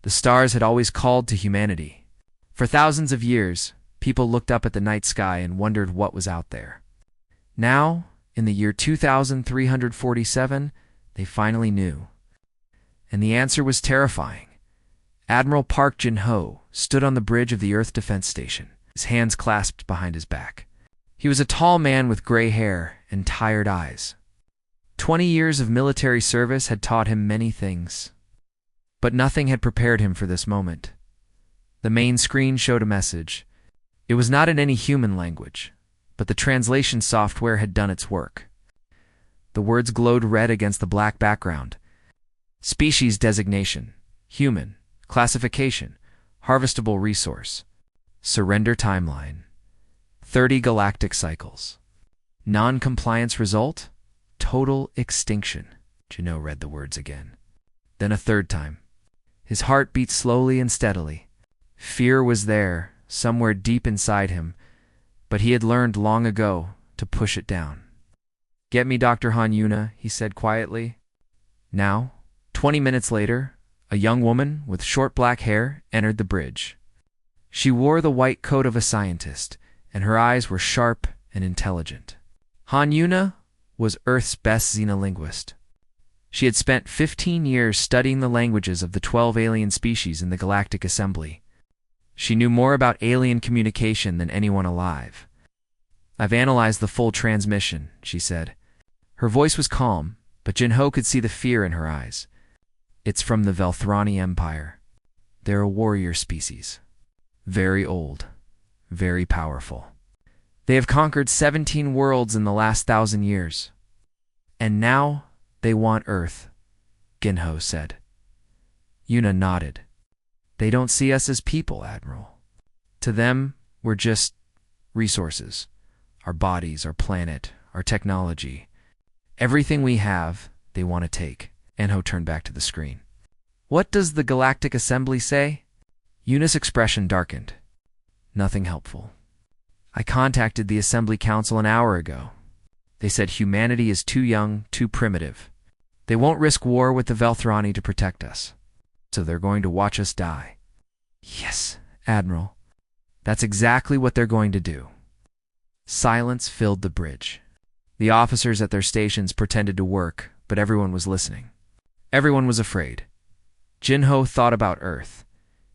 The stars had always called to humanity. For thousands of years, people looked up at the night sky and wondered what was out there. Now, in the year 2347, they finally knew. And the answer was terrifying. Admiral Park Jin-ho stood on the bridge of the Earth Defense Station, his hands clasped behind his back. He was a tall man with gray hair and tired eyes. 20 years of military service had taught him many things. But nothing had prepared him for this moment. The main screen showed a message. It was not in any human language, but the translation software had done its work. The words glowed red against the black background. Species designation, human, classification, harvestable resource, surrender timeline, 30 galactic cycles. Non-compliance result, total extinction. Jin-ho read the words again. Then a third time. His heart beat slowly and steadily. Fear was there, somewhere deep inside him, but he had learned long ago to push it down. "Get me Dr. Han Yuna," he said quietly. Now, 20 minutes later, a young woman with short black hair entered the bridge. She wore the white coat of a scientist, and her eyes were sharp and intelligent. Han Yuna was Earth's best xenolinguist. She had spent 15 years studying the languages of the 12 alien species in the Galactic Assembly. She knew more about alien communication than anyone alive. "I've analyzed the full transmission," she said. Her voice was calm, but Jin-ho could see the fear in her eyes. "It's from the Velthrani Empire. They're a warrior species. Very old, very powerful. They have conquered 17 worlds in the last 1,000 years. And now they want Earth," Jin-ho said. Yuna nodded. "They don't see us as people, Admiral. To them, we're just resources. Our bodies, our planet, our technology. Everything we have, they want to take." Jin-ho turned back to the screen. "What does the Galactic Assembly say?" Yuna's expression darkened. "Nothing helpful. I contacted the Assembly Council an hour ago. They said humanity is too young, too primitive. They won't risk war with the Velthrani to protect us. So they're going to watch us die." "Yes, Admiral. That's exactly what they're going to do." Silence filled the bridge. The officers at their stations pretended to work, but everyone was listening. Everyone was afraid. Jin-ho thought about Earth.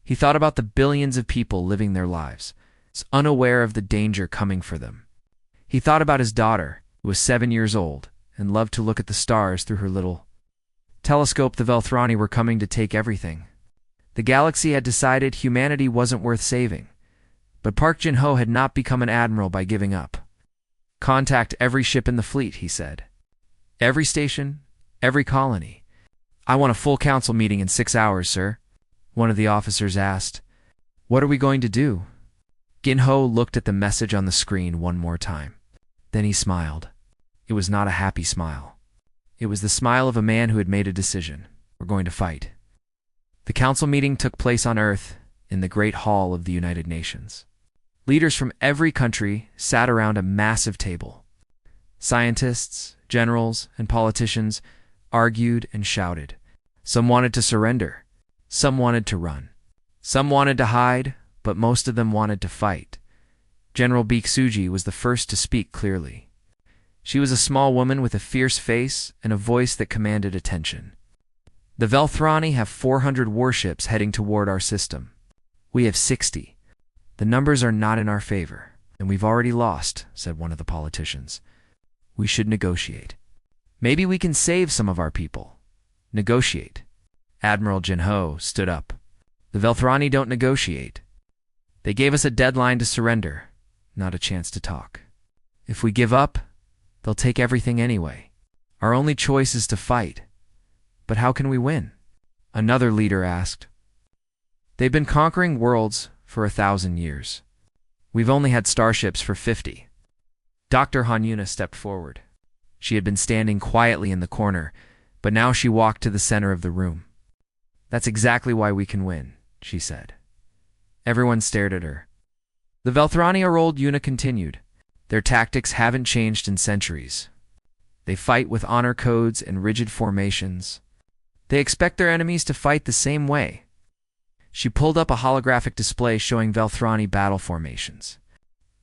He thought about the billions of people living their lives, unaware of the danger coming for them. He thought about his daughter, who was 7 years old, and loved to look at the stars through her little telescope. The Velthrani were coming to take everything. The galaxy had decided humanity wasn't worth saving, but Park Jin-ho had not become an admiral by giving up. "Contact every ship in the fleet," he said. "Every station, every colony. I want a full council meeting in 6 hours, sir." One of the officers asked, "What are we going to do?" Jin-ho looked at the message on the screen one more time. Then he smiled. It was not a happy smile. It was the smile of a man who had made a decision. "We're going to fight." The council meeting took place on Earth in the Great Hall of the United Nations. Leaders from every country sat around a massive table. Scientists, generals, and politicians argued and shouted. Some wanted to surrender. Some wanted to run. Some wanted to hide, but most of them wanted to fight. General Biksuji was the first to speak clearly. She was a small woman with a fierce face and a voice that commanded attention. "The Velthrani have 400 warships heading toward our system. We have 60. The numbers are not in our favor, and we've already lost," said one of the politicians. "We should negotiate. Maybe we can save some of our people. Negotiate." Admiral Jin-ho stood up. "The Velthrani don't negotiate. They gave us a deadline to surrender, not a chance to talk. If we give up, they'll take everything anyway. Our only choice is to fight. But how can we win?" Another leader asked. "They've been conquering worlds for 1,000 years. We've only had starships for 50. Dr. Han Yuna stepped forward. She had been standing quietly in the corner, but now she walked to the center of the room. "That's exactly why we can win," she said. Everyone stared at her. "The Velthrani are old," Yuna continued. "Their tactics haven't changed in centuries. They fight with honor codes and rigid formations. They expect their enemies to fight the same way. She pulled up a holographic display showing Velthrani battle formations.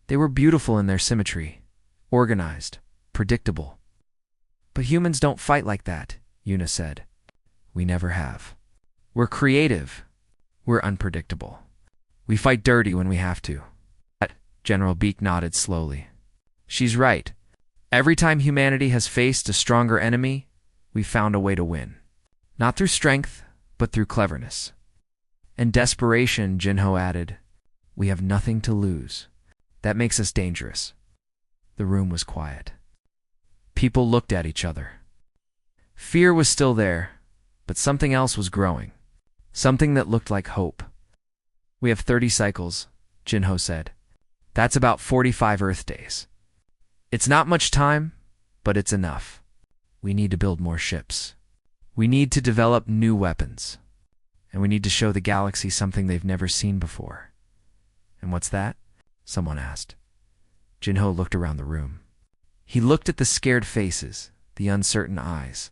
They were beautiful in their symmetry, organized, predictable. But humans don't fight like that, Yuna said. We never have. We're creative. We're unpredictable. We fight dirty when we have to. General Beak nodded slowly. She's right. Every time humanity has faced a stronger enemy, we've found a way to win. Not through strength, but through cleverness. And desperation, Jinho added. We have nothing to lose. That makes us dangerous. The room was quiet. People looked at each other. Fear was still there, but something else was growing. Something that looked like hope. We have 30 cycles, Jinho said. That's about 45 Earth days. It's not much time, but it's enough. We need to build more ships. We need to develop new weapons. And we need to show the galaxy something they've never seen before. And what's that? Someone asked. Jinho looked around the room. He looked at the scared faces, the uncertain eyes.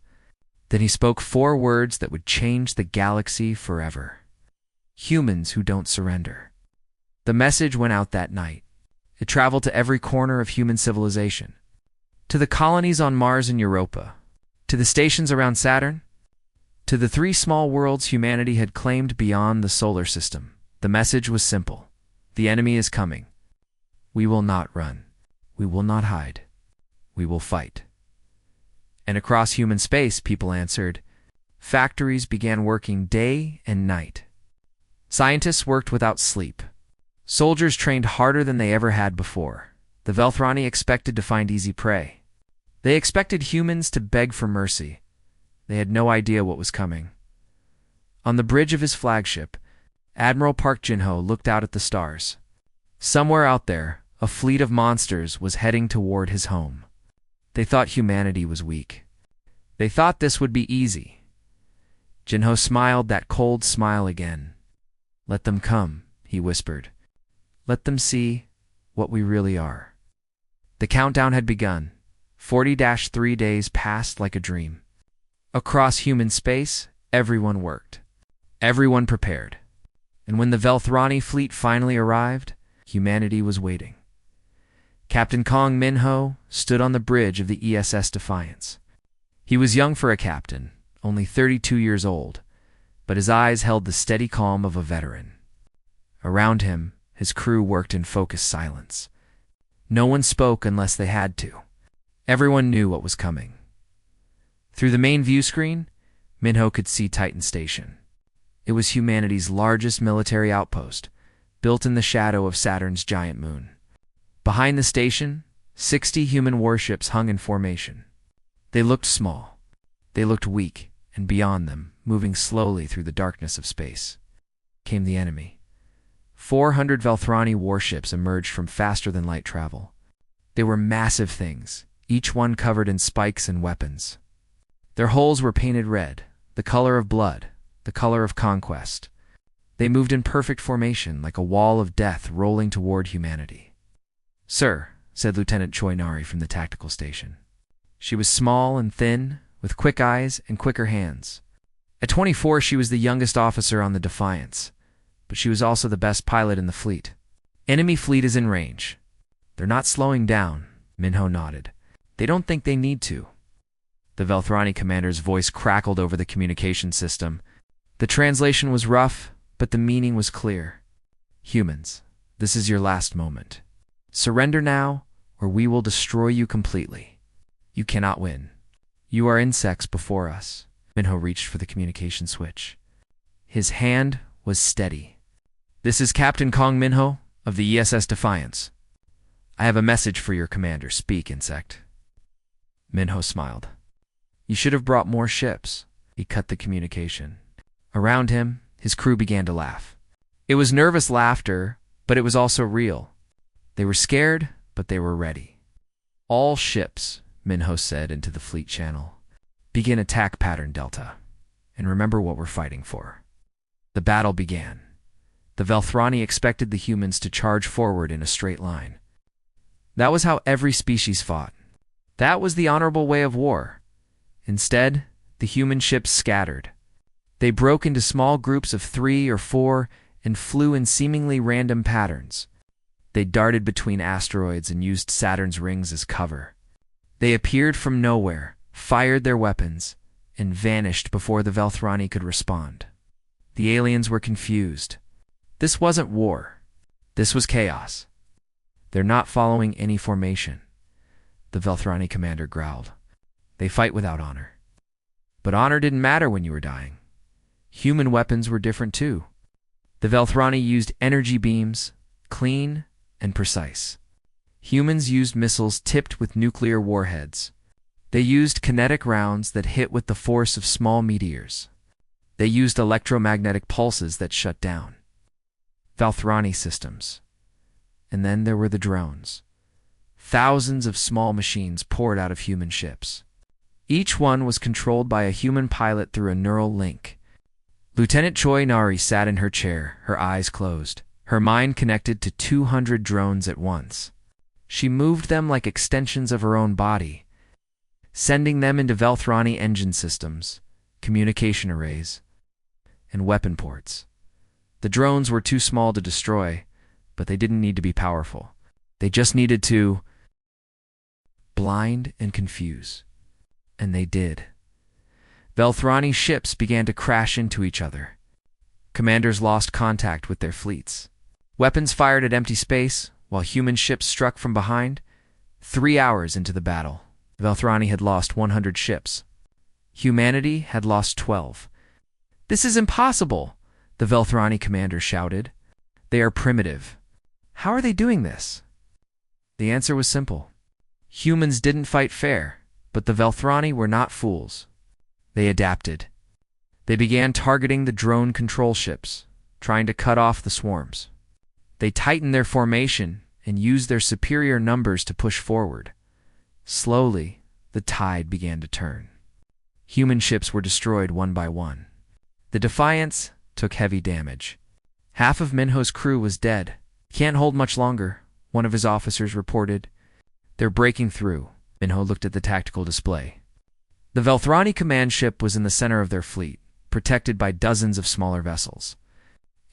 Then he spoke 4 words that would change the galaxy forever. Humans who don't surrender. The message went out that night. It traveled to every corner of human civilization. To the colonies on Mars and Europa. To the stations around Saturn. To the 3 small worlds humanity had claimed beyond the solar system. The message was simple. The enemy is coming. We will not run. We will not hide. We will fight. And across human space, people answered. Factories began working day and night. Scientists worked without sleep. Soldiers trained harder than they ever had before. The Velthrani expected to find easy prey. They expected humans to beg for mercy. They had no idea what was coming. On the bridge of his flagship, Admiral Park Jinho looked out at the stars. Somewhere out there, a fleet of monsters was heading toward his home. They thought humanity was weak. They thought this would be easy. Jinho smiled that cold smile again. Let them come, he whispered. Let them see what we really are. The countdown had begun. 40-3 days passed like a dream. Across human space, everyone worked. Everyone prepared. And when the Velthrani fleet finally arrived, humanity was waiting. Captain Kong Minho stood on the bridge of the ESS Defiance. He was young for a captain, only 32 years old, but his eyes held the steady calm of a veteran. Around him, his crew worked in focused silence. No one spoke unless they had to. Everyone knew what was coming. Through the main view screen, Minho could see Titan Station. It was humanity's largest military outpost, built in the shadow of Saturn's giant moon. Behind the station, 60 human warships hung in formation. They looked small. They looked weak, and beyond them, moving slowly through the darkness of space, came the enemy. 400 Velthrani warships emerged from faster-than-light travel. They were massive things, each one covered in spikes and weapons. Their hulls were painted red, the color of blood, the color of conquest. They moved in perfect formation, like a wall of death rolling toward humanity. Sir, said Lieutenant Choi Nari from the tactical station. She was small and thin, with quick eyes and quicker hands. At 24, she was the youngest officer on the Defiance, but she was also the best pilot in the fleet. Enemy fleet is in range. They're not slowing down, Minho nodded. They don't think they need to. The Velthrani commander's voice crackled over the communication system. The translation was rough, but the meaning was clear. Humans, this is your last moment. Surrender now, or we will destroy you completely. You cannot win. You are insects before us. Minho reached for the communication switch. His hand was steady. This is Captain Kong Minho of the ESS Defiance. I have a message for your commander. Speak, insect. Minho smiled. You should have brought more ships. He cut the communication. Around him, his crew began to laugh. It was nervous laughter, but it was also real. They were scared, but they were ready. All ships, Minho said into the fleet channel, begin attack pattern Delta, and remember what we're fighting for. The battle began. The Velthrani expected the humans to charge forward in a straight line. That was how every species fought. That was the honorable way of war. Instead, the human ships scattered. They broke into small groups of 3 or 4 and flew in seemingly random patterns. They darted between asteroids and used Saturn's rings as cover. They appeared from nowhere, fired their weapons, and vanished before the Velthrani could respond. The aliens were confused. This wasn't war. This was chaos. They're not following any formation, the Velthrani commander growled. They fight without honor. But honor didn't matter when you were dying. Human weapons were different too. The Velthrani used energy beams, clean and precise. Humans used missiles tipped with nuclear warheads. They used kinetic rounds that hit with the force of small meteors. They used electromagnetic pulses that shut down. Velthrani systems. And then there were the drones. Thousands of small machines poured out of human ships. Each one was controlled by a human pilot through a neural link. Lieutenant Choi Nari sat in her chair, her eyes closed, her mind connected to 200 drones at once. She moved them like extensions of her own body, sending them into Velthrani engine systems, communication arrays, and weapon ports. The drones were too small to destroy, but they didn't need to be powerful. They just needed to blind and confuse. And they did. Velthrani ships began to crash into each other. Commanders lost contact with their fleets. Weapons fired at empty space, while human ships struck from behind. 3 hours into the battle, Velthrani had lost 100 ships. Humanity had lost 12. "This is impossible," the Velthrani commander shouted. "They are primitive. How are they doing this?" The answer was simple. Humans didn't fight fair, but the Velthrani were not fools. They adapted. They began targeting the drone control ships, trying to cut off the swarms. They tightened their formation and used their superior numbers to push forward. Slowly, the tide began to turn. Human ships were destroyed one by one. The Defiance took heavy damage. Half of Minho's crew was dead. "Can't hold much longer," one of his officers reported. "They're breaking through." Minho looked at the tactical display. The Velthrani command ship was in the center of their fleet, protected by dozens of smaller vessels.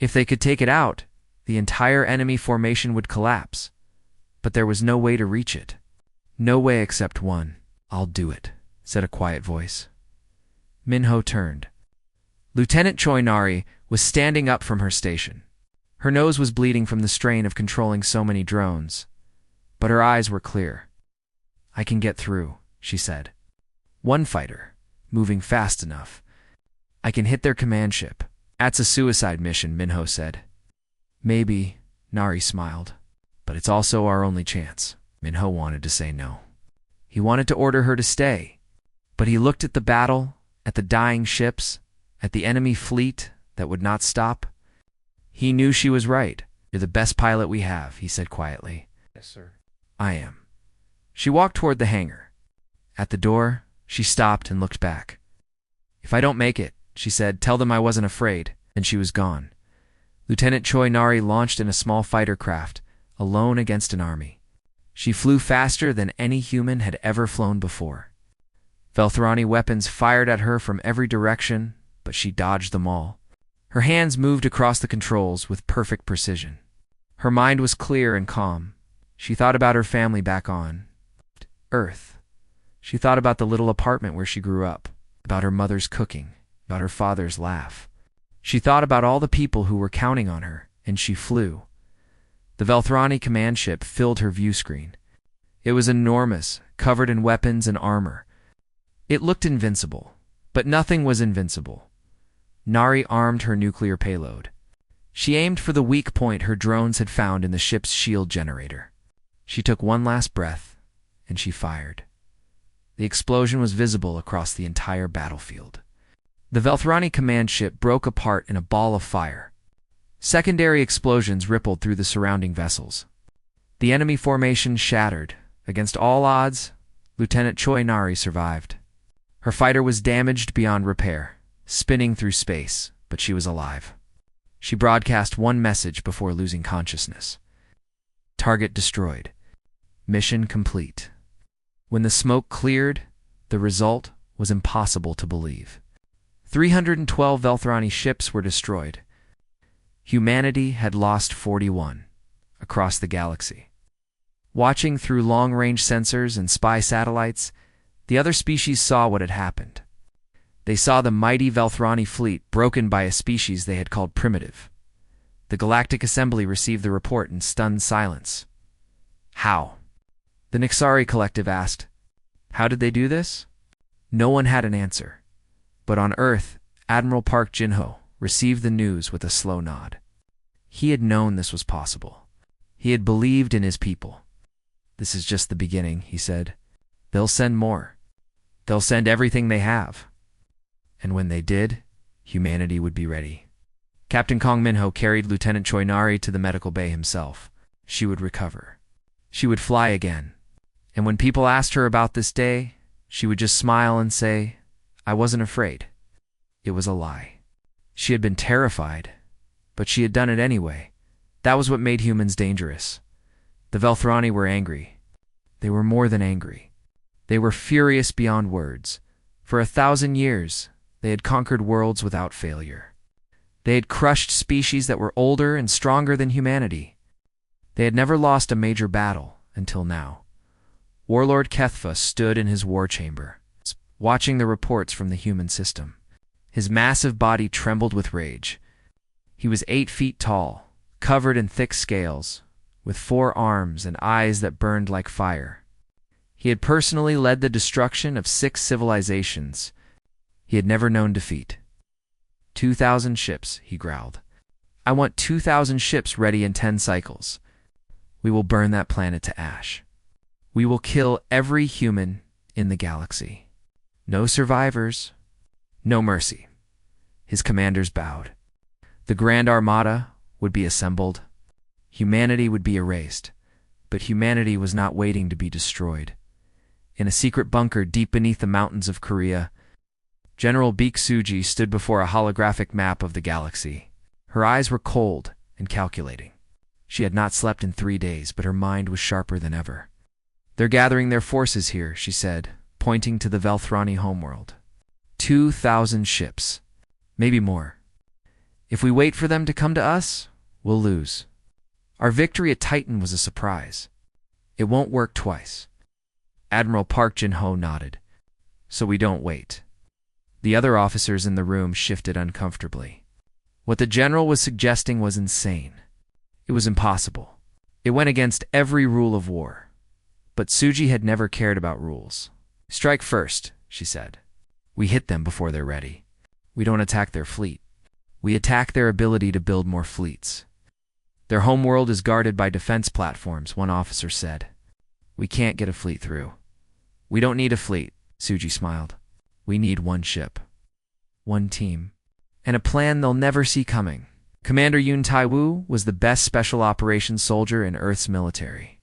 If they could take it out, the entire enemy formation would collapse. But there was no way to reach it. No way except one. "I'll do it," said a quiet voice. Minho turned. Lieutenant Choi Nari was standing up from her station. Her nose was bleeding from the strain of controlling so many drones, but her eyes were clear. "I can get through," she said. "One fighter, moving fast enough. I can hit their command ship." "That's a suicide mission," Minho said. "Maybe," Nari smiled. "But it's also our only chance." Minho wanted to say no. He wanted to order her to stay. But he looked at the battle, at the dying ships, at the enemy fleet that would not stop. He knew she was right. "You're the best pilot we have," he said quietly. "Yes, sir." "I am." She walked toward the hangar. At the door, she stopped and looked back. "If I don't make it," she said, "tell them I wasn't afraid." And she was gone. Lieutenant Choi Nari launched in a small fighter craft, alone against an army. She flew faster than any human had ever flown before. Velthrani weapons fired at her from every direction, but she dodged them all. Her hands moved across the controls with perfect precision. Her mind was clear and calm. She thought about her family back on Earth. She thought about the little apartment where she grew up, about her mother's cooking, about her father's laugh. She thought about all the people who were counting on her, and she flew. The Velthrani command ship filled her view screen. It was enormous, covered in weapons and armor. It looked invincible, but nothing was invincible. Nari armed her nuclear payload. She aimed for the weak point her drones had found in the ship's shield generator. She took one last breath, and she fired. The explosion was visible across the entire battlefield. The Velthrani command ship broke apart in a ball of fire. Secondary explosions rippled through the surrounding vessels. The enemy formation shattered. Against all odds, Lieutenant Choi Nari survived. Her fighter was damaged beyond repair, spinning through space, but she was alive. She broadcast one message before losing consciousness. Target destroyed. Mission complete. When the smoke cleared, the result was impossible to believe. 312 Velthrani ships were destroyed. Humanity had lost 41 across the galaxy. Watching through long-range sensors and spy satellites, the other species saw what had happened. They saw the mighty Velthrani fleet broken by a species they had called primitive. The Galactic Assembly received the report in stunned silence. How? The Nixari Collective asked. How did they do this? No one had an answer. But on Earth, Admiral Park Jin-ho received the news with a slow nod. He had known this was possible. He had believed in his people. This is just the beginning, he said. They'll send more. They'll send everything they have. And when they did, humanity would be ready. Captain Kong Minho carried Lieutenant Choi Nari to the medical bay himself. She would recover. She would fly again. And when people asked her about this day, she would just smile and say, I wasn't afraid. It was a lie. She had been terrified, but she had done it anyway. That was what made humans dangerous. The Velthrani were angry. They were more than angry. They were furious beyond words. For 1,000 years, they had conquered worlds without failure. They had crushed species that were older and stronger than humanity. They had never lost a major battle until now. Warlord Kethfa stood in his war chamber, watching the reports from the human system. His massive body trembled with rage. He was 8 feet tall, covered in thick scales, with 4 arms and eyes that burned like fire. He had personally led the destruction of 6 civilizations. He had never known defeat. 2,000 ships, he growled. I want 2,000 ships ready in 10 cycles. We will burn that planet to ash. We will kill every human in the galaxy. No survivors, no mercy. His commanders bowed. The Grand Armada would be assembled. Humanity would be erased. But humanity was not waiting to be destroyed. In a secret bunker deep beneath the mountains of Korea, General Beek Suji stood before a holographic map of the galaxy. Her eyes were cold and calculating. She had not slept in 3 days, but her mind was sharper than ever. They're gathering their forces here, she said, pointing to the Velthrani homeworld. 2,000 ships. Maybe more. If we wait for them to come to us, we'll lose. Our victory at Titan was a surprise. It won't work twice. Admiral Park Jin-ho nodded. So we don't wait. The other officers in the room shifted uncomfortably. What the general was suggesting was insane. It was impossible. It went against every rule of war. But Suji had never cared about rules. Strike first, she said. We hit them before they're ready. We don't attack their fleet. We attack their ability to build more fleets. Their homeworld is guarded by defense platforms, one officer said. We can't get a fleet through. We don't need a fleet, Suji smiled. We need one ship. One team. And a plan they'll never see coming. Commander Yun Tai-woo was the best special operations soldier in Earth's military.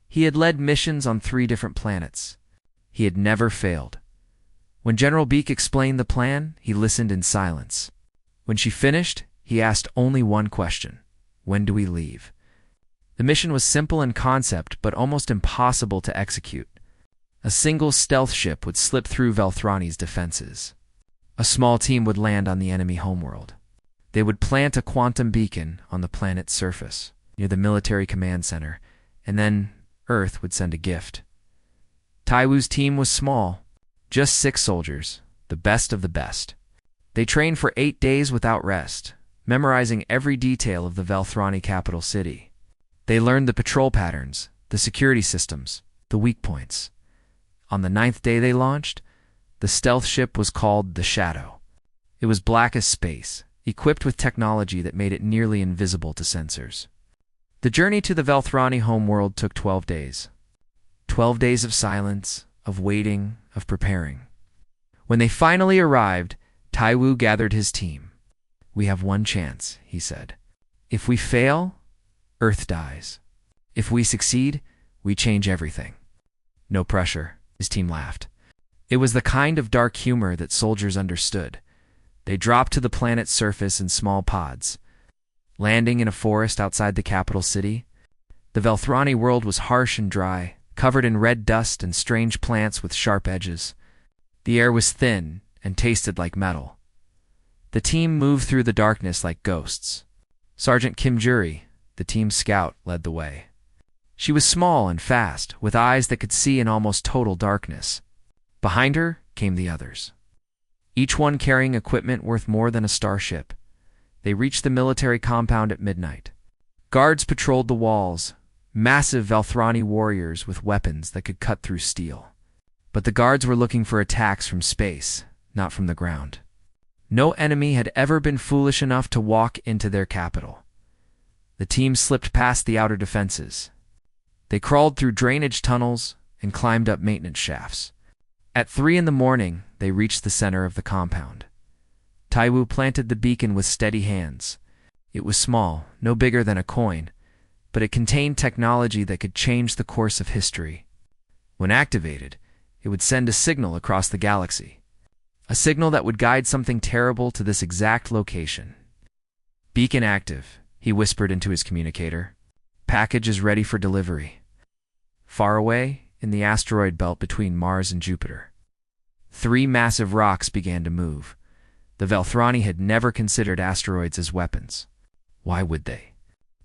He had led missions on 3 different planets. He had never failed. When General Beek explained the plan, he listened in silence. When she finished, he asked only one question. When do we leave? The mission was simple in concept, but almost impossible to execute. A single stealth ship would slip through Velthrani's defenses. A small team would land on the enemy homeworld. They would plant a quantum beacon on the planet's surface, near the military command center, and then Earth would send a gift. Tai-woo's team was small, just 6 soldiers, the best of the best. They trained for 8 days without rest, memorizing every detail of the Velthrani capital city. They learned the patrol patterns, the security systems, the weak points. On the 9th day they launched, the stealth ship was called the Shadow. It was black as space, equipped with technology that made it nearly invisible to sensors. The journey to the Velthrani homeworld took 12 days. 12 days of silence, of waiting, of preparing. When they finally arrived, Tai-woo gathered his team. We have one chance, he said. If we fail, Earth dies. If we succeed, we change everything. No pressure, his team laughed. It was the kind of dark humor that soldiers understood. They dropped to the planet's surface in small pods. Landing in a forest outside the capital city, the Velthrani world was harsh and dry, covered in red dust and strange plants with sharp edges. The air was thin, and tasted like metal. The team moved through the darkness like ghosts. Sergeant Kim Jury, the team's scout, led the way. She was small and fast, with eyes that could see in almost total darkness. Behind her came the others, each one carrying equipment worth more than a starship. They reached the military compound at midnight. Guards patrolled the walls, massive Velthrani warriors with weapons that could cut through steel. But the guards were looking for attacks from space, not from the ground. No enemy had ever been foolish enough to walk into their capital. The team slipped past the outer defenses. They crawled through drainage tunnels and climbed up maintenance shafts. At 3 a.m, they reached the center of the compound. Taiwu planted the beacon with steady hands. It was small, no bigger than a coin, but it contained technology that could change the course of history. When activated, it would send a signal across the galaxy. A signal that would guide something terrible to this exact location. "Beacon active," he whispered into his communicator. "Package is ready for delivery." Far away, in the asteroid belt between Mars and Jupiter, 3 massive rocks began to move. The Velthrani had never considered asteroids as weapons. Why would they?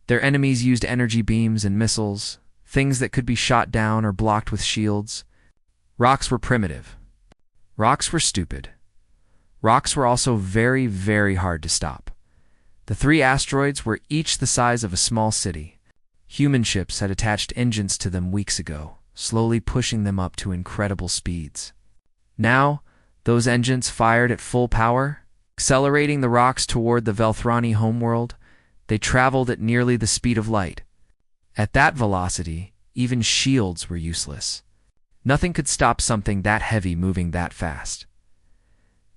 Their enemies used energy beams and missiles, things that could be shot down or blocked with shields. Rocks were primitive. Rocks were stupid. Rocks were also very, very hard to stop. The 3 asteroids were each the size of a small city. Human ships had attached engines to them weeks ago, slowly pushing them up to incredible speeds. Now, those engines fired at full power, accelerating the rocks toward the Velthrani homeworld. They traveled at nearly the speed of light. At that velocity, even shields were useless. Nothing could stop something that heavy moving that fast.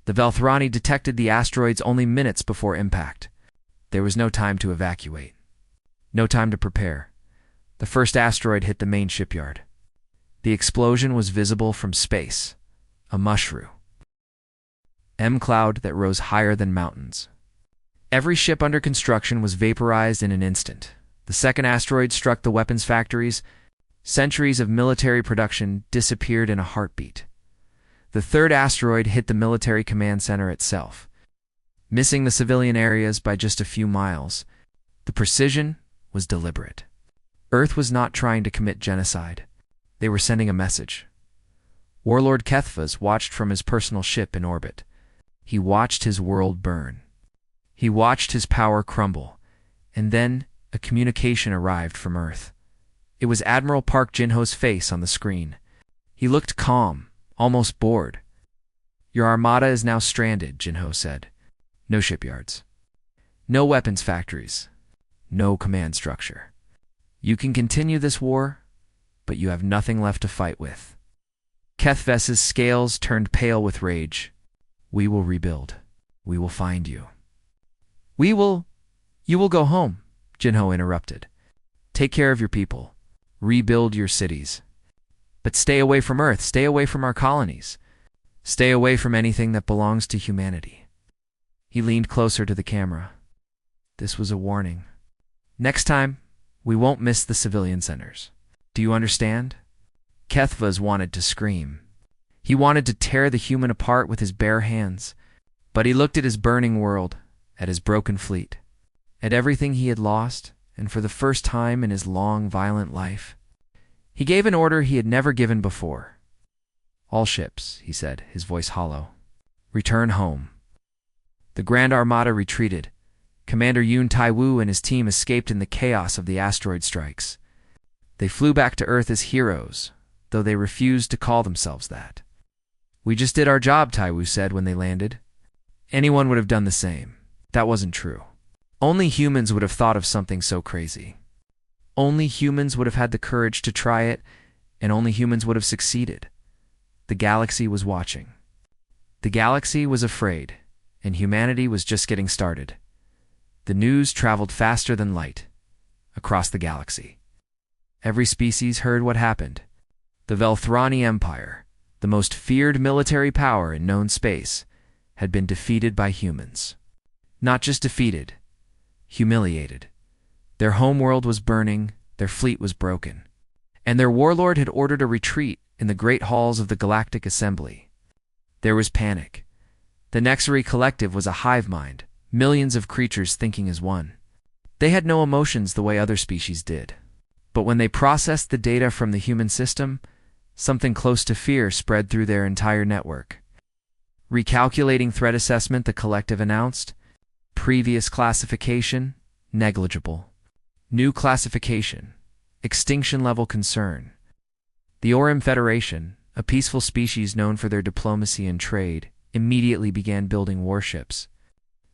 The Velthrani detected the asteroids only minutes before impact. There was no time to evacuate. No time to prepare. The first asteroid hit the main shipyard. The explosion was visible from space. A mushroom. M-cloud that rose higher than mountains. Every ship under construction was vaporized in an instant. The second asteroid struck the weapons factories. Centuries of military production disappeared in a heartbeat. The third asteroid hit the military command center itself, missing the civilian areas by just a few miles. The precision was deliberate. Earth was not trying to commit genocide. They were sending a message. Warlord Kethvas watched from his personal ship in orbit. He watched his world burn. He watched his power crumble. And then a communication arrived from Earth. It was Admiral Park Jinho's face on the screen. He looked calm, almost bored. "Your armada is now stranded," Jinho said. "No shipyards. No weapons factories. No command structure. You can continue this war, but you have nothing left to fight with." Kethvas's scales turned pale with rage. "We will rebuild. We will find you." You will go home," Jinho interrupted. "Take care of your people. Rebuild your cities. But stay away from Earth. Stay away from our colonies. Stay away from anything that belongs to humanity." He leaned closer to the camera. This was a warning. "Next time, we won't miss the civilian centers. Do you understand?" Kethvas wanted to scream. He wanted to tear the human apart with his bare hands. But he looked at his burning world, at his broken fleet, at everything he had lost, and for the first time in his long, violent life, he gave an order he had never given before. "All ships," he said, his voice hollow, "return home." The Grand Armada retreated. Commander Yoon Tai-woo and his team escaped in the chaos of the asteroid strikes. They flew back to Earth as heroes, though they refused to call themselves that. "We just did our job," Tai-woo said when they landed. Anyone would have done the same. That wasn't true. Only humans would have thought of something so crazy. Only humans would have had the courage to try it, and only humans would have succeeded. The galaxy was watching. The galaxy was afraid, and humanity was just getting started. The news traveled faster than light, across the galaxy. Every species heard what happened. The Velthrani Empire, the most feared military power in known space, had been defeated by humans. Not just defeated, humiliated. Their homeworld was burning, their fleet was broken, and their warlord had ordered a retreat in the great halls of the Galactic Assembly. There was panic. The Nexari Collective was a hive mind, millions of creatures thinking as one. They had no emotions the way other species did. But when they processed the data from the human system, something close to fear spread through their entire network. Recalculating threat assessment, the collective announced. Previous classification, negligible. New classification, extinction level concern. The Aurum Federation, a peaceful species known for their diplomacy and trade, immediately began building warships.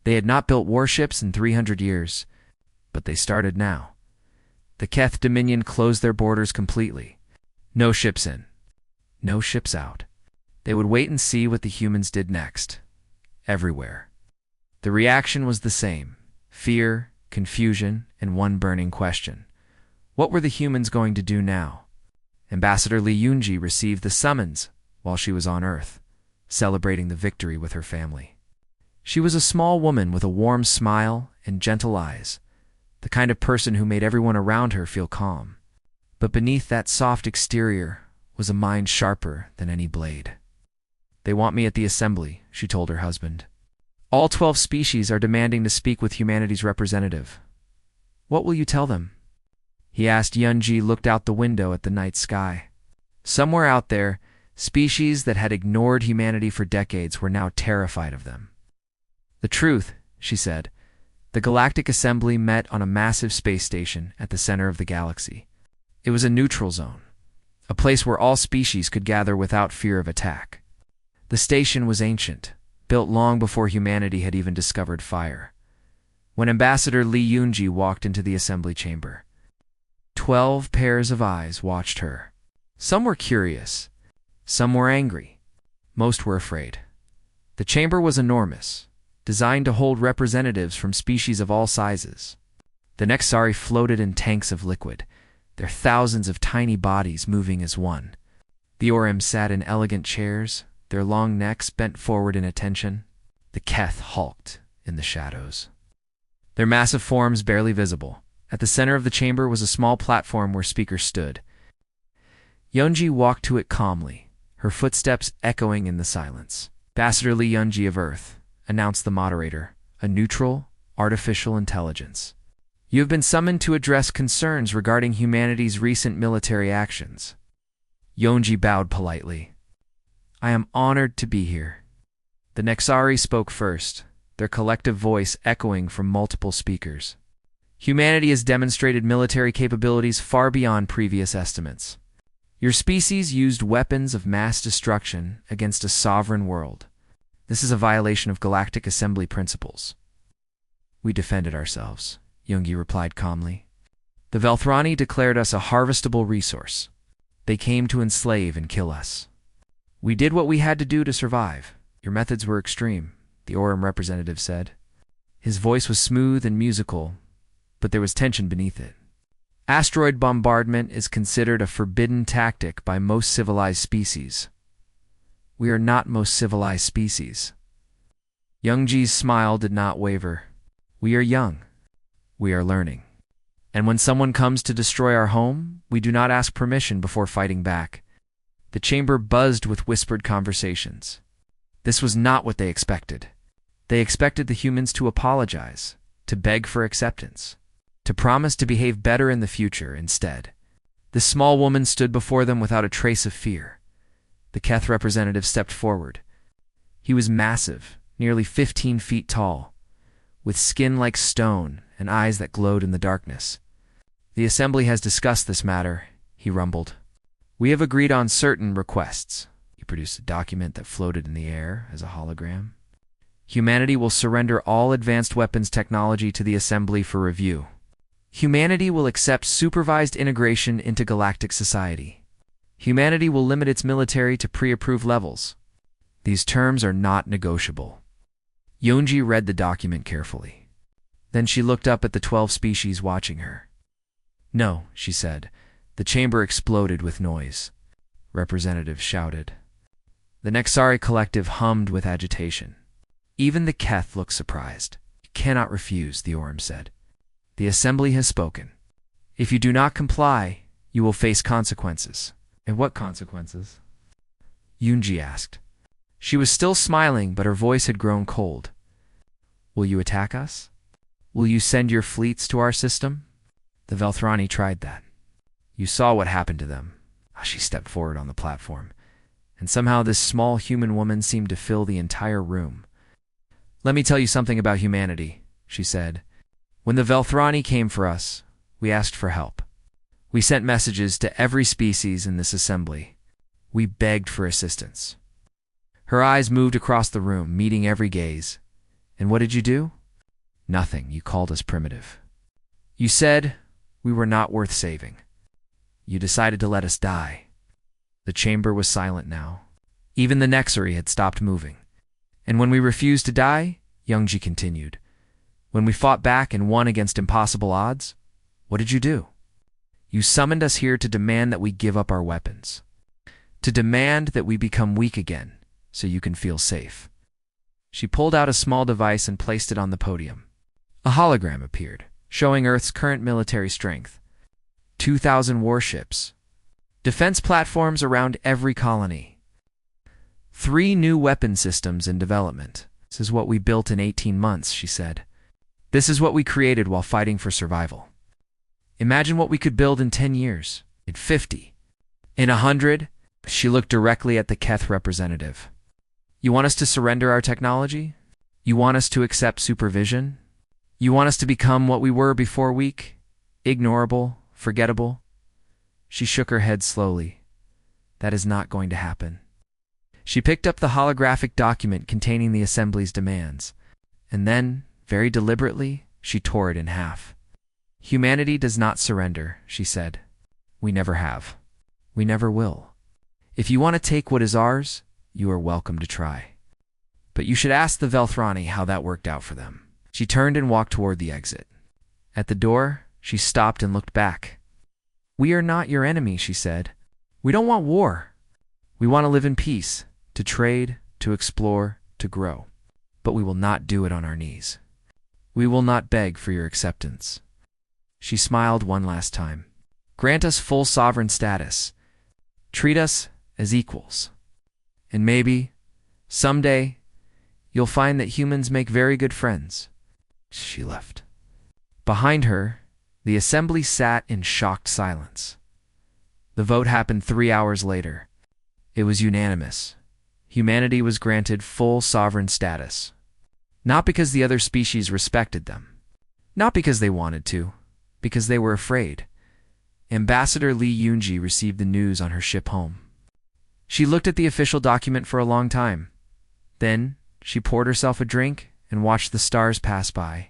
They had not built warships in 300 years, but they started now. The Keth Dominion closed their borders completely. No ships in, no ships out. They would wait and see what the humans did next. Everywhere. The reaction was the same: fear, confusion, and one burning question. What were the humans going to do now? Ambassador Li Yunji received the summons while she was on Earth, celebrating the victory with her family. She was a small woman with a warm smile and gentle eyes, the kind of person who made everyone around her feel calm. But beneath that soft exterior was a mind sharper than any blade. "They want me at the assembly," she told her husband. "All 12 species are demanding to speak with humanity's representative. What will you tell them?" He asked. Yunji looked out the window at the night sky. Somewhere out there, species that had ignored humanity for decades were now terrified of them. "The truth," she said. The Galactic Assembly met on a massive space station at the center of the galaxy. It was a neutral zone, a place where all species could gather without fear of attack. The station was ancient, built long before humanity had even discovered fire. When Ambassador Li Yunji walked into the assembly chamber, 12 pairs of eyes watched her. Some were curious, some were angry, most were afraid. The chamber was enormous, designed to hold representatives from species of all sizes. The Nexari floated in tanks of liquid, their thousands of tiny bodies moving as one. The Aurum sat in elegant chairs, their long necks bent forward in attention. The Keth hulked in the shadows, their massive forms barely visible. At the center of the chamber was a small platform where speakers stood. Yunji walked to it calmly, her footsteps echoing in the silence. "Ambassador Li Yunji of Earth," announced the moderator, a neutral, artificial intelligence. "You have been summoned to address concerns regarding humanity's recent military actions." Yunji bowed politely. "I am honored to be here." The Nexari spoke first, their collective voice echoing from multiple speakers. "Humanity has demonstrated military capabilities far beyond previous estimates. Your species used weapons of mass destruction against a sovereign world. This is a violation of Galactic Assembly principles." "We defended ourselves," Yunji replied calmly. "The Velthrani declared us a harvestable resource. They came to enslave and kill us. We did what we had to do to survive. Your methods were extreme," the Aurum representative said. His voice was smooth and musical, but there was tension beneath it. "Asteroid bombardment is considered a forbidden tactic by most civilized species. We are not most civilized species." Yunji's smile did not waver. "We are young. We are learning. And when someone comes to destroy our home, we do not ask permission before fighting back." The chamber buzzed with whispered conversations. This was not what they expected. They expected the humans to apologize, to beg for acceptance, to promise to behave better in the future. Instead, this small woman stood before them without a trace of fear. The Keth representative stepped forward. He was massive, nearly 15 feet tall, with skin like stone and eyes that glowed in the darkness. "The assembly has discussed this matter," he rumbled. "We have agreed on certain requests." He produced a document that floated in the air as a hologram. "Humanity will surrender all advanced weapons technology to the assembly for review. Humanity will accept supervised integration into galactic society. Humanity will limit its military to pre-approved levels. These terms are not negotiable." Yunji read the document carefully. Then she looked up at the 12 species watching her. "No," she said. The chamber exploded with noise. Representatives shouted. The Nexari collective hummed with agitation. Even the Keth looked surprised. "You cannot refuse," the Aurum said. "The assembly has spoken. If you do not comply, you will face consequences." "And what consequences?" Yunji asked. She was still smiling, but her voice had grown cold. Will you attack us? Will you send your fleets to our system? The Velthrani tried that. You saw what happened to them. She stepped forward on the platform, and somehow this small human woman seemed to fill the entire room. Let me tell you something about humanity, she said. When the Velthrani came for us, we asked for help. We sent messages to every species in this assembly. We begged for assistance. Her eyes moved across the room, meeting every gaze. And what did you do? Nothing. You called us primitive. You said we were not worth saving. You decided to let us die. The chamber was silent now. Even the Nexari had stopped moving. And when we refused to die, Youngji continued, when we fought back and won against impossible odds, what did you do? You summoned us here to demand that we give up our weapons. To demand that we become weak again, so you can feel safe. She pulled out a small device and placed it on the podium. A hologram appeared, showing Earth's current military strength. 2,000 warships. Defense platforms around every colony. 3 new weapon systems in development. This is what we built in 18 months, she said. This is what we created while fighting for survival. Imagine what we could build in 10 years, in 50, in 100. She looked directly at the Keth representative. You want us to surrender our technology? You want us to accept supervision? You want us to become what we were before, weak, ignorable, forgettable? She shook her head slowly. That is not going to happen. She picked up the holographic document containing the assembly's demands, and then, very deliberately, she tore it in half. Humanity does not surrender, she said. We never have. We never will. If you want to take what is ours, you are welcome to try. But you should ask the Velthrani how that worked out for them. She turned and walked toward the exit. At the door, she stopped and looked back. We are not your enemy, she said. We don't want war. We want to live in peace, to trade, to explore, to grow. But we will not do it on our knees. We will not beg for your acceptance. She smiled one last time. Grant us full sovereign status. Treat us as equals. And maybe, someday, you'll find that humans make very good friends. She left. Behind her, the assembly sat in shocked silence. The vote happened 3 hours later. It was unanimous. Humanity was granted full sovereign status. Not because the other species respected them. Not because they wanted to. Because they were afraid. Ambassador Li Yunji received the news on her ship home. She looked at the official document for a long time. Then, she poured herself a drink and watched the stars pass by.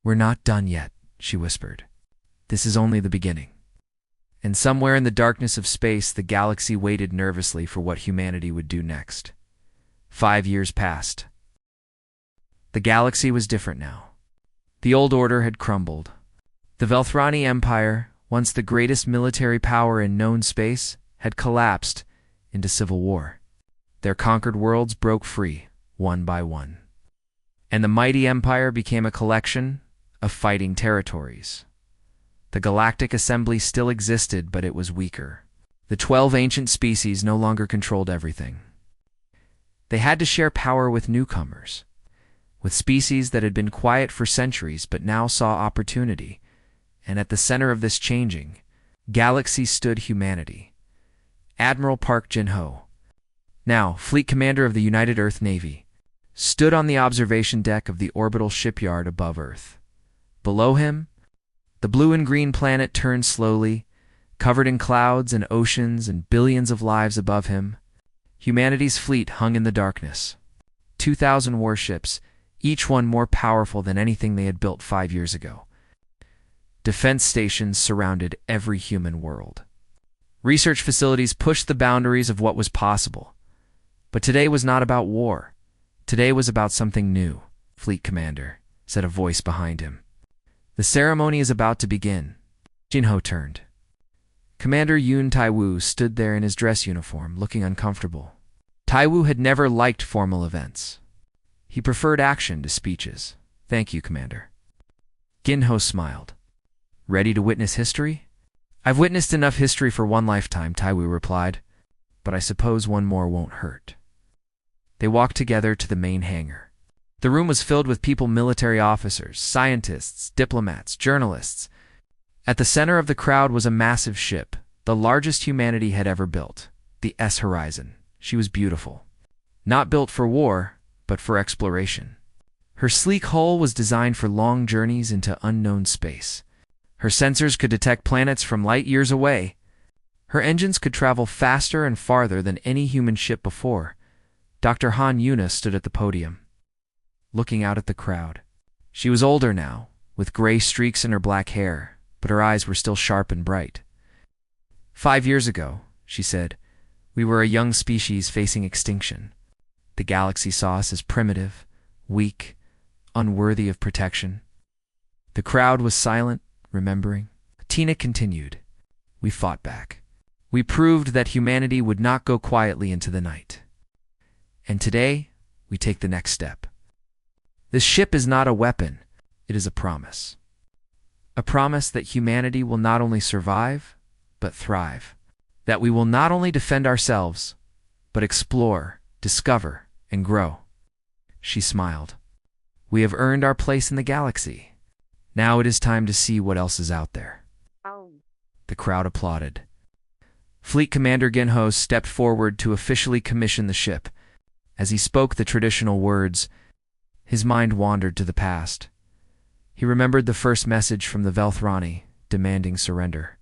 We're not done yet, she whispered. This is only the beginning. And somewhere in the darkness of space, the galaxy waited nervously for what humanity would do next. 5 years passed. The galaxy was different now. The old order had crumbled. The Velthrani Empire, once the greatest military power in known space, had collapsed into civil war. Their conquered worlds broke free, one by one. And the mighty empire became a collection of fighting territories. The Galactic Assembly still existed, but it was weaker. The 12 ancient species no longer controlled everything. They had to share power with newcomers, with species that had been quiet for centuries but now saw opportunity. And at the center of this changing galaxy stood humanity. Admiral Park Jin-ho, now Fleet Commander of the United Earth Navy, stood on the observation deck of the orbital shipyard above Earth. Below him, the blue and green planet turned slowly, covered in clouds and oceans and billions of lives above him. Humanity's fleet hung in the darkness. 2,000 warships, each one more powerful than anything they had built 5 years ago. Defense stations surrounded every human world. Research facilities pushed the boundaries of what was possible. But today was not about war. Today was about something new, Fleet Commander, said a voice behind him. The ceremony is about to begin. Jin-ho turned. Commander Yoon Tai-woo stood there in his dress uniform, looking uncomfortable. Tai-woo had never liked formal events. He preferred action to speeches. Thank you, Commander. Jin-ho smiled. Ready to witness history? I've witnessed enough history for one lifetime, Tai-woo replied. But I suppose one more won't hurt. They walked together to the main hangar. The room was filled with people, military officers, scientists, diplomats, journalists. At the center of the crowd was a massive ship, the largest humanity had ever built, the S Horizon. She was beautiful. Not built for war, but for exploration. Her sleek hull was designed for long journeys into unknown space. Her sensors could detect planets from light years away. Her engines could travel faster and farther than any human ship before. Dr. Han Yuna stood at the podium, looking out at the crowd. She was older now, with gray streaks in her black hair, but her eyes were still sharp and bright. 5 years ago, she said, we were a young species facing extinction. The galaxy saw us as primitive, weak, unworthy of protection. The crowd was silent, remembering. Tina continued. We fought back. We proved that humanity would not go quietly into the night. And today, we take the next step. This ship is not a weapon, it is a promise. A promise that humanity will not only survive, but thrive. That we will not only defend ourselves, but explore, discover, and grow. She smiled. We have earned our place in the galaxy. Now it is time to see what else is out there. The crowd applauded. Fleet Commander Ginho stepped forward to officially commission the ship. As he spoke the traditional words, his mind wandered to the past. He remembered the first message from the Velthrani, demanding surrender.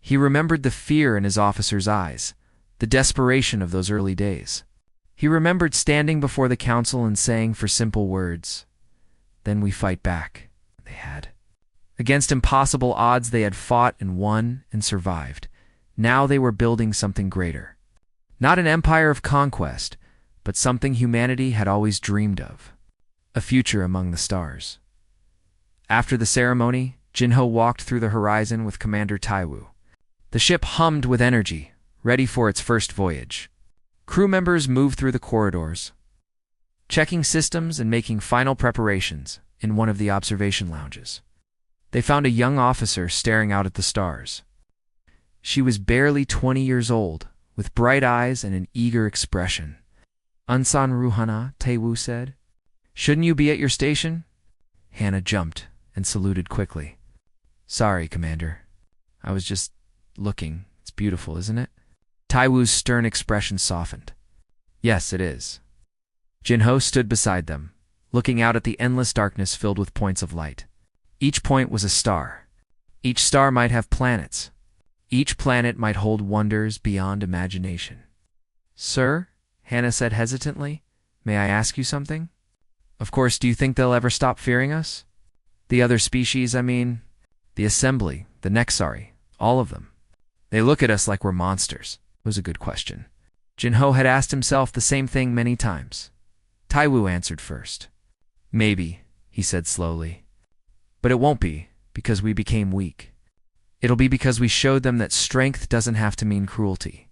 He remembered the fear in his officers' eyes, the desperation of those early days. He remembered standing before the council and saying for simple words, "Then we fight back." They had. Against impossible odds they had fought and won and survived. Now they were building something greater. Not an empire of conquest, but something humanity had always dreamed of. A future among the stars. After the ceremony, Jinho walked through the horizon with Commander Taiwu. The ship hummed with energy, ready for its first voyage. Crew members moved through the corridors, checking systems and making final preparations in one of the observation lounges. They found a young officer staring out at the stars. She was barely 20 years old, with bright eyes and an eager expression. "Unsan Ruhana," Taiwu said. "Shouldn't you be at your station?" Hannah jumped and saluted quickly. "Sorry, Commander. I was just looking. It's beautiful, isn't it?" Taiwu's stern expression softened. "Yes, it is." Jinho stood beside them, looking out at the endless darkness filled with points of light. Each point was a star. Each star might have planets. Each planet might hold wonders beyond imagination. "Sir," Hannah said hesitantly, "may I ask you something? Of course, do you think they'll ever stop fearing us? The other species, I mean. The Assembly, the Nexari, all of them. They look at us like we're monsters." It was a good question. Jinho had asked himself the same thing many times. Taiwu answered first. "Maybe," he said slowly. "But it won't be because we became weak. It'll be because we showed them that strength doesn't have to mean cruelty.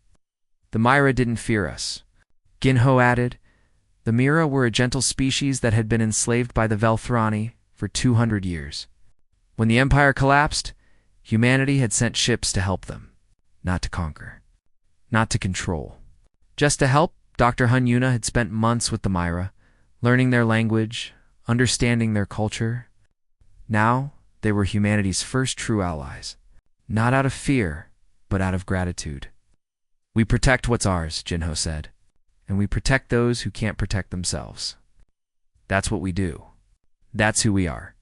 The Myra didn't fear us." Ginho added, "The Mira were a gentle species that had been enslaved by the Velthrani for 200 years. When the Empire collapsed, humanity had sent ships to help them, not to conquer, not to control. Just to help, Dr. Han Yuna had spent months with the Myra, learning their language, understanding their culture. Now, they were humanity's first true allies, not out of fear, but out of gratitude. We protect what's ours," Jinho said, "and we protect those who can't protect themselves. That's what we do. That's who we are."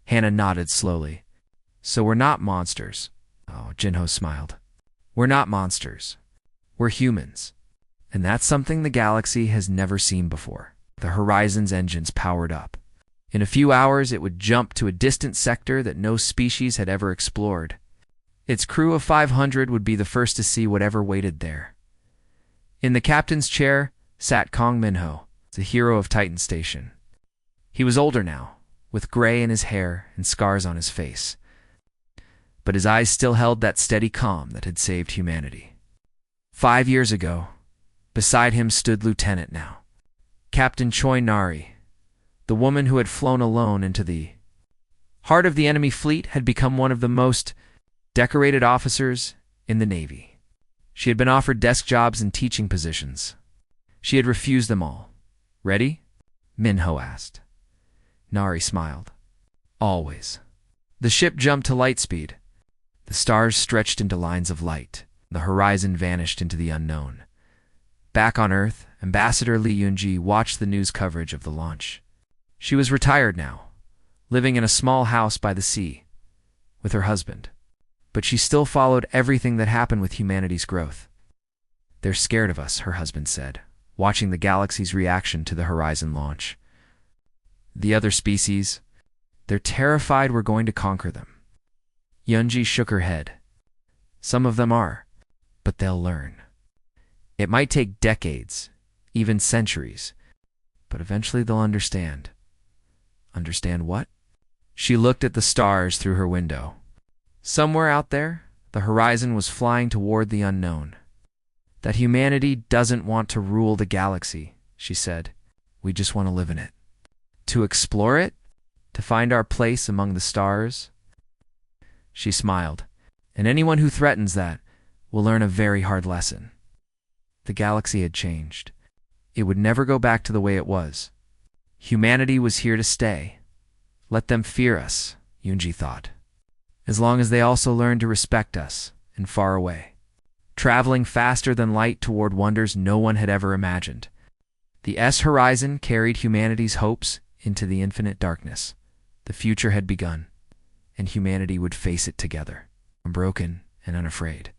Hannah nodded slowly. "So we're not monsters." Oh, Jinho smiled. "We're not monsters. We're humans. And that's something the galaxy has never seen before." The Horizon's engines powered up. In a few hours, it would jump to a distant sector that no species had ever explored. Its crew of 500 would be the first to see whatever waited there. In the captain's chair sat Kong Minho, the hero of Titan Station. He was older now, with gray in his hair and scars on his face. But his eyes still held that steady calm that had saved humanity. 5 years ago, beside him stood Lieutenant now, Captain Choi Nari, the woman who had flown alone into the heart of the enemy fleet, had become one of the most decorated officers in the Navy. She had been offered desk jobs and teaching positions. She had refused them all. Ready? Minho asked. Nari smiled. Always. The ship jumped to light speed. The stars stretched into lines of light. The horizon vanished into the unknown. Back on Earth, Ambassador Li Yunji watched the news coverage of the launch. She was retired now, living in a small house by the sea, with her husband. But she still followed everything that happened with humanity's growth. "They're scared of us," her husband said, watching the galaxy's reaction to the Horizon launch. "The other species, they're terrified we're going to conquer them." Yunji shook her head. "Some of them are, but they'll learn. It might take decades, even centuries, but eventually they'll understand." Understand what? She looked at the stars through her window. Somewhere out there, the horizon was flying toward the unknown. "That humanity doesn't want to rule the galaxy," she said. "We just want to live in it. To explore it, to find our place among the stars." She smiled. "And anyone who threatens that will learn a very hard lesson." The galaxy had changed. It would never go back to the way it was. Humanity was here to stay. Let them fear us, Yunji thought, as long as they also learn to respect us and far away, traveling faster than light toward wonders no one had ever imagined. The S-Horizon carried humanity's hopes into the infinite darkness. The future had begun, and humanity would face it together, unbroken and unafraid.